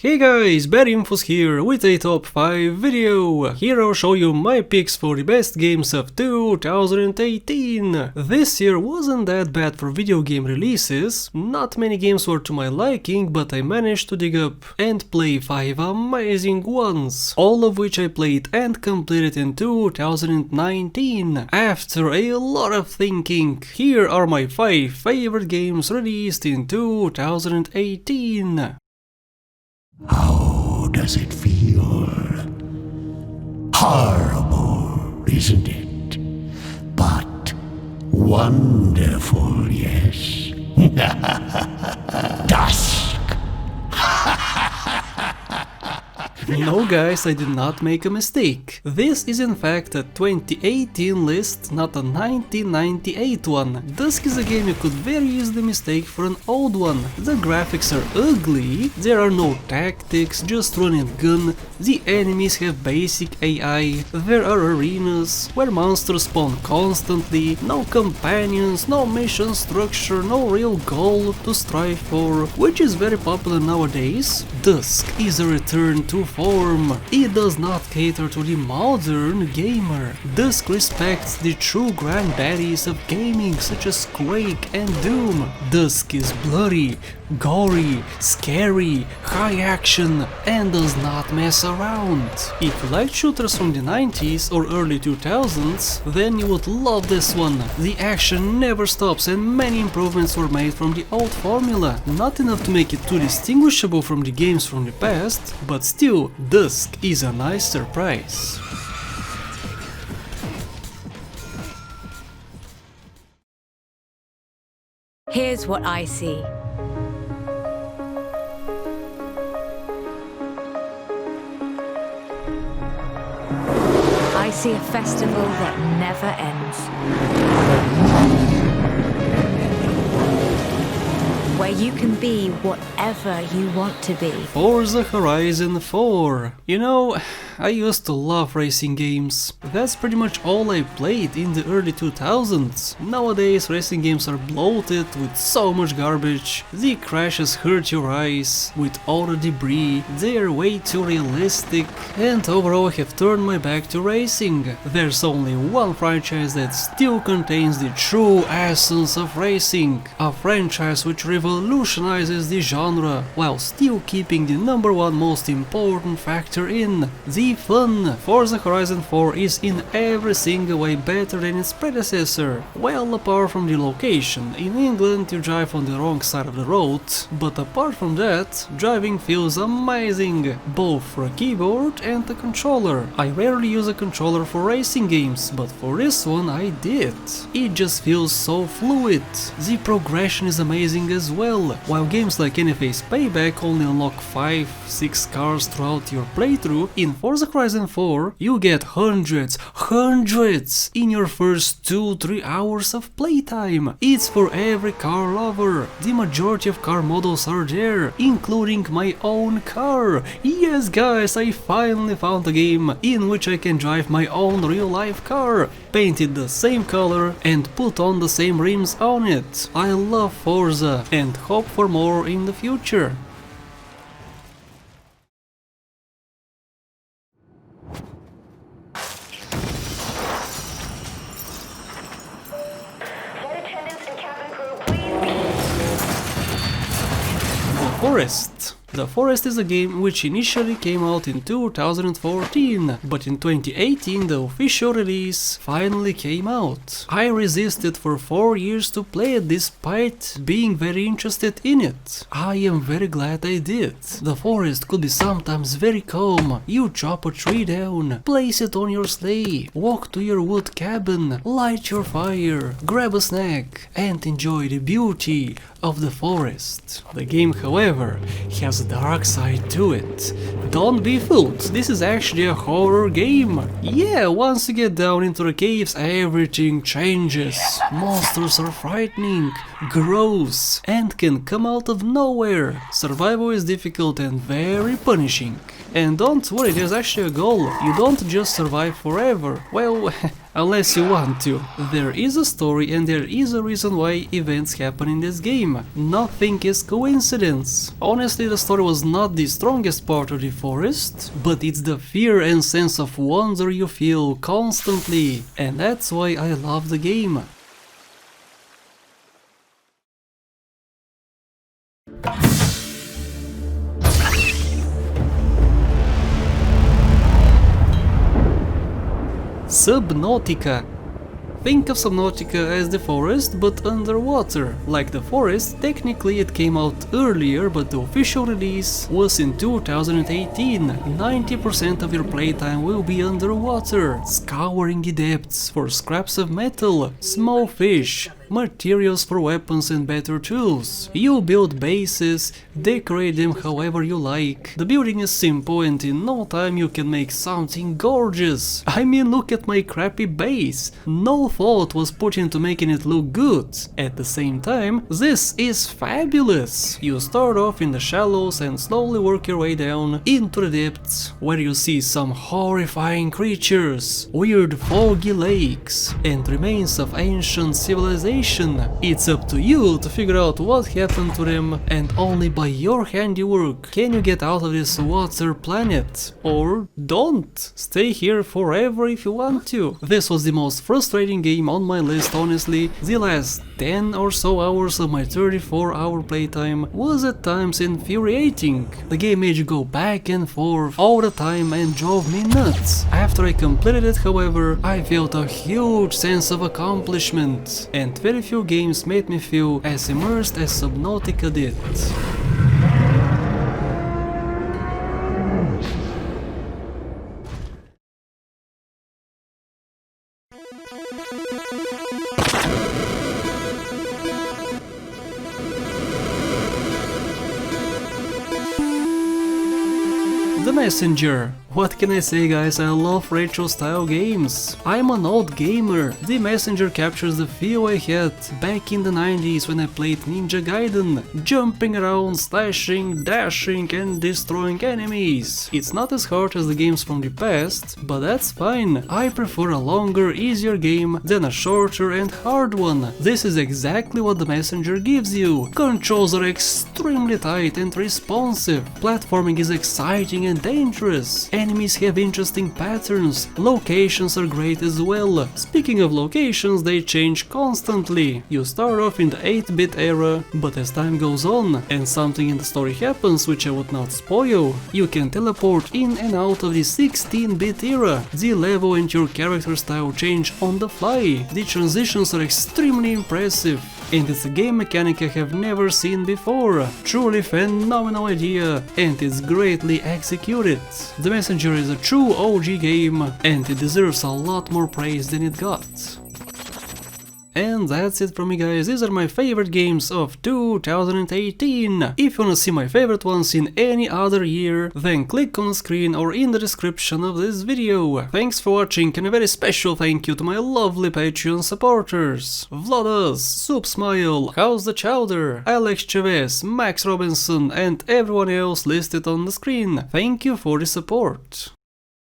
Hey guys, Bad Infos here with a top 5 video. Here I'll show you my picks for the best games of 2018. This year wasn't that bad for video game releases. Not many games were to my liking, but I managed to dig up and play 5 amazing ones, all of which I played and completed in 2019. After a lot of thinking, here are my 5 favorite games released in 2018. How does it feel? Horrible, isn't it? But wonderful, yes. Dusk. No guys, I did not make a mistake. This is in fact a 2018 list, not a 1998 one. Dusk is a game you could very easily mistake for an old one. The graphics are ugly, there are no tactics, just run and gun, the enemies have basic AI, there are arenas where monsters spawn constantly, no companions, no mission structure, no real goal to strive for, which is very popular nowadays. Dusk is a return to form. It does not cater to the modern gamer. Dusk respects the true granddaddies of gaming such as Quake and Doom. Dusk is bloody, gory, scary, high action, and does not mess around. If you like shooters from the 90s or early 2000s, then you would love this one. The action never stops and many improvements were made from the old formula. Not enough to make it too distinguishable from the games from the past, but still, Dusk is a nice surprise. Here's what I see. I see a festival that never ends. Where you can be whatever you want to be. Forza Horizon 4. You know, I used to love racing games. That's pretty much all I played in the early 2000s. Nowadays racing games are bloated with so much garbage, the crashes hurt your eyes, with all the debris, they are way too realistic, and overall I have turned my back to racing. There's only one franchise that still contains the true essence of racing, a franchise which revolutionizes the genre, while still keeping the #1 most important factor in, the fun. Forza Horizon 4 is in every single way better than its predecessor. Well, apart from the location, in England you drive on the wrong side of the road, but apart from that, driving feels amazing, both for a keyboard and a controller. I rarely use a controller for racing games, but for this one I did. It just feels so fluid. The progression is amazing as well. While games like NFA's Payback only unlock 5-6 cars throughout your playthrough, in Forza Horizon 4 you get hundreds in your first 2-3 hours of playtime. It's for every car lover. The majority of car models are there, including my own car. Yes guys, I finally found a game in which I can drive my own real life car, paint it the same color and put on the same rims on it. I love Forza and hope for more in the future. The Forest is a game which initially came out in 2014, but in 2018 the official release finally came out. I resisted for 4 years to play it despite being very interested in it. I am very glad I did. The forest could be sometimes very calm. You chop a tree down, place it on your sleigh, walk to your wood cabin, light your fire, grab a snack and enjoy the beauty of the forest. The game, however, has a dark side to it. Don't be fooled, this is actually a horror game. Yeah, once you get down into the caves, everything changes. Monsters are frightening, gross, and can come out of nowhere. Survival is difficult and very punishing. And don't worry, there's actually a goal. You don't just survive forever. Well, unless you want to. There is a story and there is a reason why events happen in this game. Nothing is coincidence. Honestly, the story was not the strongest part of the Forest, but it's the fear and sense of wonder you feel constantly, and that's why I love the game. Subnautica. Think of Subnautica as the Forest, but underwater. Like the Forest, technically it came out earlier, but the official release was in 2018. 90% of your playtime will be underwater, scouring the depths for scraps of metal, small fish, materials for weapons and better tools. You build bases, decorate them however you like. The building is simple and in no time you can make something gorgeous. I mean, look at my crappy base. No thought was put into making it look good. At the same time, this is fabulous. You start off in the shallows and slowly work your way down into the depths, where you see some horrifying creatures, weird foggy lakes, and remains of ancient civilization. It's up to you to figure out what happened to them, and only by your handiwork can you get out of this water planet. Or don't. Stay here forever if you want to. This was the most frustrating game on my list, honestly. The last 10 or so hours of my 34-hour playtime was at times infuriating. The game made you go back and forth all the time and drove me nuts. After I completed it, however, I felt a huge sense of accomplishment, and very few games made me feel as immersed as Subnautica did. The Messenger. What can I say, guys, I love retro style games. I'm an old gamer. The Messenger captures the feel I had back in the 90s when I played Ninja Gaiden, jumping around, slashing, dashing and destroying enemies. It's not as hard as the games from the past, but that's fine. I prefer a longer, easier game than a shorter and hard one. This is exactly what the Messenger gives you. Controls are extremely tight and responsive. Platforming is exciting and dangerous. Enemies have interesting patterns, locations are great as well. Speaking of locations, they change constantly. You start off in the 8-bit era, but as time goes on and something in the story happens which I would not spoil, you can teleport in and out of the 16-bit era. The level and your character style change on the fly. The transitions are extremely impressive, and it's a game mechanic I have never seen before. Truly phenomenal idea, and it's greatly executed. The Messenger is a true OG game, and it deserves a lot more praise than it got. And that's it from me, guys. These are my favorite games of 2018. If you wanna see my favorite ones in any other year, then click on the screen or in the description of this video. Thanks for watching, and a very special thank you to my lovely Patreon supporters: Vladas, Soup Smile, House the Chowder, Alex Chavez, Max Robinson and everyone else listed on the screen. Thank you for the support.